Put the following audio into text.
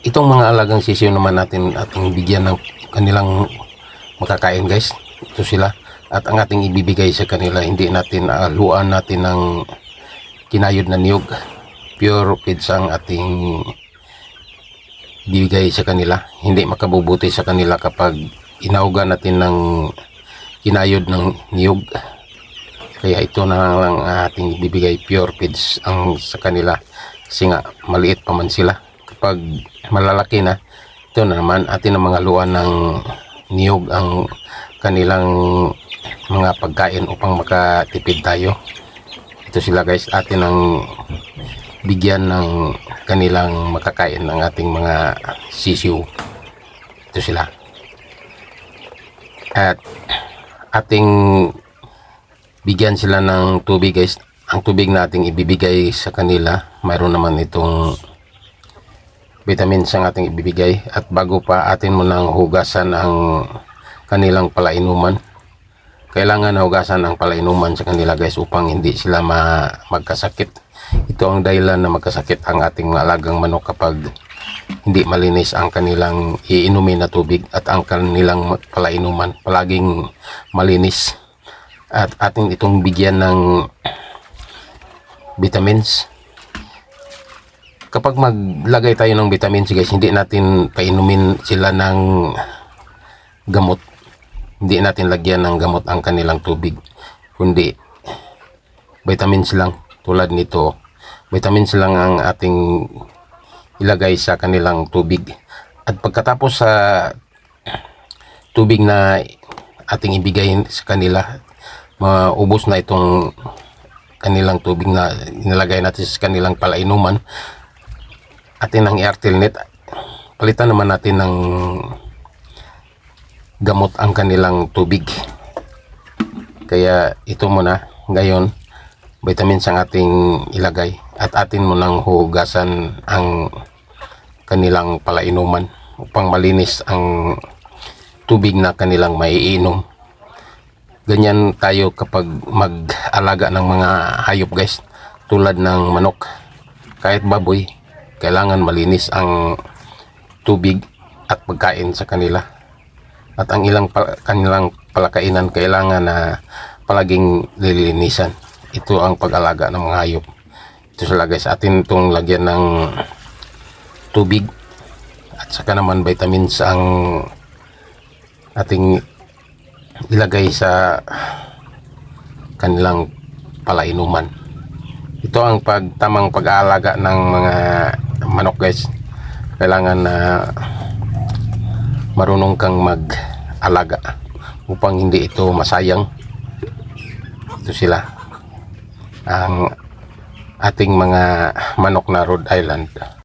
itong mga alagang sisiyo naman natin ating bigyan ng kanilang makakain guys. Ito sila. At ang ating ibibigay sa kanila, hindi natin haluan natin ng kinayod na niyog. Pure feeds ang ating ibibigay sa kanila. Hindi makabubuti sa kanila kapag inaugan natin ng kinayod ng niyog. Kaya ito na lang ating ibibigay, pure feeds ang sa kanila. Kasi nga maliit pa man sila. Kapag malalaki na, ito na naman atin ang mga haluan ng niyog ang kanilang mga pagkain upang makatipid tayo. Ito sila guys, atin ang bigyan ng kanilang makakain ng ating mga sisiw. Ito sila. At ating bigyan sila ng tubig guys. Ang tubig nating ibibigay sa kanila, mayroon naman itong vitamins ang ating ibibigay. At bago pa atin mo nang hugasan ang kanilang palainuman, kailangan hugasan ang palainuman sa kanila guys upang hindi sila magkasakit. Ito ang dahilan na magkasakit ang ating mga alagang manok kapag hindi malinis ang kanilang iinumin na tubig at ang kanilang palainuman palaging malinis. At ating itong bigyan ng vitamins. Kapag maglagay tayo ng vitamins guys, hindi natin painumin sila ng gamot. Hindi natin lagyan ng gamot ang kanilang tubig, kundi vitamins lang. Tulad nito, vitamins lang ang ating ilagay sa kanilang tubig. At pagkatapos sa tubig na ating ibigay sa kanila, maubos na itong kanilang tubig na inilagay natin sa kanilang palainuman, atin ang i-artilnet, palitan naman natin ng gamot ang kanilang tubig. Kaya ito muna ngayon, vitamins ang ating ilagay at atin mo nang hugasan ang kanilang palainuman upang malinis ang tubig na kanilang maiinom. Ganyan tayo kapag mag-alaga ng mga hayop guys, tulad ng manok, kahit baboy, kailangan malinis ang tubig at pagkain sa kanila. At ang kanilang palakainan kailangan na palaging lilinisan. Ito ang pag-alaga ng mga hayop. Ito sila guys, atin itong lagyan ng tubig at saka naman vitamins ang ating ilagay sa kanilang palainuman. Ito ang tamang pag-aalaga ng mga manok guys. Kailangan na marunong kang mag-alaga upang hindi ito masayang. Ito sila ang ating mga manok na Rhode Island.